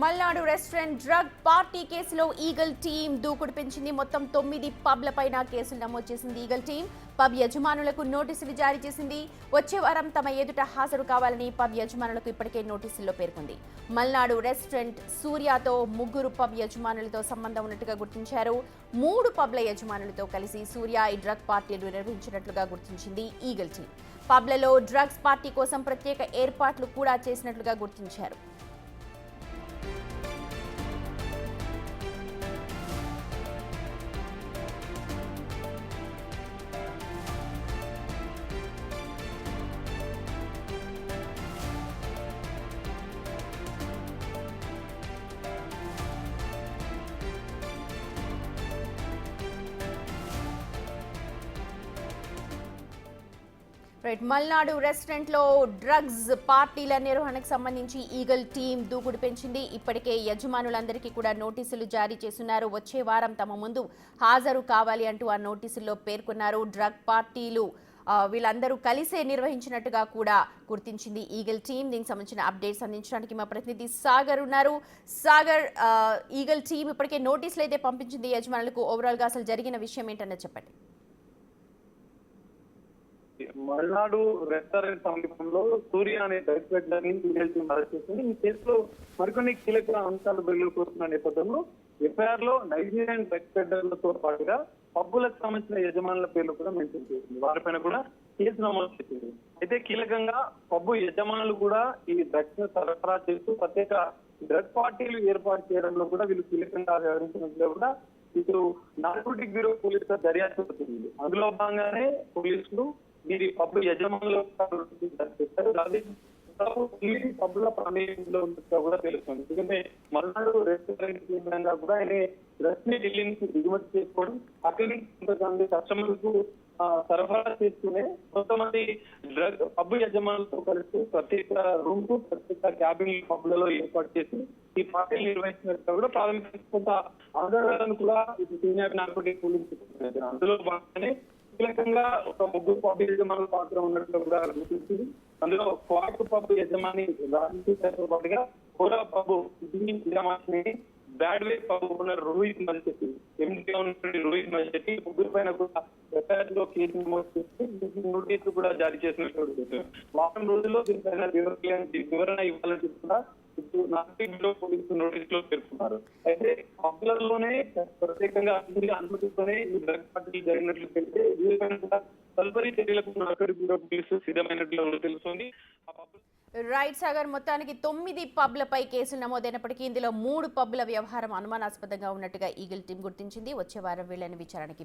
Malnadu restaurant drug party కేసులో eagle team దూకుడు పెంచింది. మొత్తం 9 పబ్లపైన కేసులు నమోదు చేసింది ఈగల్ టీం. పబ్ యజమానులకు నోటీసులు జారీ చేసింది. వచ్చే వారం తమ ఎదుట హాజరు కావాలని పబ్ యజమానులకు ఇప్పటికే నోటీసుల్లో పేర్కొంది. మల్నాడు రెస్టారెంట్ సూర్యతో 3 పబ్ యజమానులతో సంబంధం ఉన్నట్టుగా గుర్తించారు. 3 పబ్ల యజమానులతో కలిసి సూర్య ఈ డ్రగ్ పార్టీలు నిర్వహించినట్లుగా గుర్తించింది ఈగల్ టీం. పబ్లలో డ్రగ్స్ పార్టీ కోసం ప్రత్యేక ఏర్పాట్లు కూడా చేసినట్లుగా గుర్తించారు. మల్నాడు రెస్టారెంట్ లో డ్రగ్స్ పార్టీల నిర్వహణకు సంబంధించి ఈగల్ టీం దూకుడు పెంచింది. ఇప్పటికే యజమానులందరికీ కూడా నోటీసులు జారీ చేస్తున్నారు. వచ్చే వారం తమ ముందు హాజరు కావాలి అంటూ ఆ నోటీసుల్లో పేర్కొన్నారు. డ్రగ్ పార్టీలు వీళ్ళందరూ కలిసే నిర్వహించినట్టుగా కూడా గుర్తించింది ఈగల్ టీం. దీనికి సంబంధించిన అప్డేట్స్ అందించడానికి మా ప్రతినిధి సాగర్ ఉన్నారు. సాగర్, ఈగల్ టీం ఇప్పటికే నోటీసులు అయితే పంపించింది యజమానులకు. ఓవరాల్ గా అసలు జరిగిన విషయం ఏంటన్నది చెప్పండి. మల్నాడు రెస్టారెంట్ సమీపంలో సూర్య అనే డైరెక్టర్ అరెస్ట్ చేసింది. ఈ కేసులో మరికొన్ని కీలక అంశాలు వెలుగుతున్న నేపథ్యంలో ఎఫ్ఐఆర్ లో నైజీరియన్ డ్రగ్స్ పాటుగా పబ్బులకు సంబంధించిన యజమానుల పేర్లు కూడా మెన్షన్ చేసింది. వారిపైన కూడా కేసు నమోదు చేసింది. అయితే కీలకంగా పబ్బు యజమానులు కూడా ఈ డ్రగ్స్ ను సరఫరా చేస్తూ ప్రత్యేక డ్రగ్ పార్టీలు ఏర్పాటు చేయడంలో కూడా వీళ్ళు కీలకంగా వ్యవహరించినట్లు కూడా ఇటు నార్కోటిక్ బ్యూరో పోలీసుల దర్యాప్తు అవుతుంది. అందులో భాగంగానే పోలీసులు వీరి పబ్బు యజమానులు పబ్బుల ప్రాంతంలో ఉన్నట్టుగా కూడా తెలుస్తుంది. ఎందుకంటే మల్నాడు రెస్టారెంట్ కేంద్రంగా కూడా ఆయన డ్రగ్స్ ని ఢిల్లీ నుంచి దిగుమతి చేసుకోవడం, అక్కడి నుంచి కొంతమంది కస్టమర్లకు సరఫరా చేస్తూనే కొంతమంది పబ్బు యజమానులతో కలిసి ప్రత్యేక రూమ్ కు ప్రత్యేక క్యాబిన్ పబ్బులలో ఏర్పాటు చేసి ఈ పార్టీలు నిర్వహించినట్టుగా కూడా ప్రాథమిక కొంత ఆధారాలను కూడా ఇది సీనియర్ నార్కోటిక్ పోలీసు అందులో భాగంగానే కీలకంగా ఒక 3 పబ్ యజమానుల పాత్ర ఉన్నట్లు కూడా గుర్తించింది. అందులో క్వార్ట్ పబ్ యజమాని రాజకీయాలతో పాటుగా కోరా పబ్ బ్యాడ్ వే పబ్ ఓనర్ రోహిత్ మల్చెట్టి, ఎంపీగా ఉన్నటువంటి రోహిత్ మల్చెట్టి ముగ్గురు పైన కూడా ఎఫ్ఐఆర్ లో కేసు నమోదు చేసి నోటీసులు కూడా జారీ చేసినట్టు వారం రోజుల్లో దీనిపైన వివరణ ఇవ్వాలని కూడా నార్కోటిక్ బ్యూరో పోలీసులు నోటీసులో పేర్కొన్నారు. అయితే పబ్లలోనే ప్రత్యేకంగా అనుమతితోనే ఈ డ్రగ్ పార్టీలు జరిగినట్లు తెలిస్తే వీరిపైన కూడా తదుపరి చర్యలకు నార్కోటిక్ బ్యూరో పోలీసులు సిద్ధమైనట్లు తెలుస్తోంది. రైట్ సాగర్, మొత్తానికి 9 పబ్లపై కేసులు నమోదైనప్పటికీ ఇందులో 3 పబ్ల వ్యవహారం అనుమానాస్పదంగా ఉన్నట్టుగా ఈగల్ టీం గుర్తించింది. వచ్చే వారం వీళ్ళని విచారణకి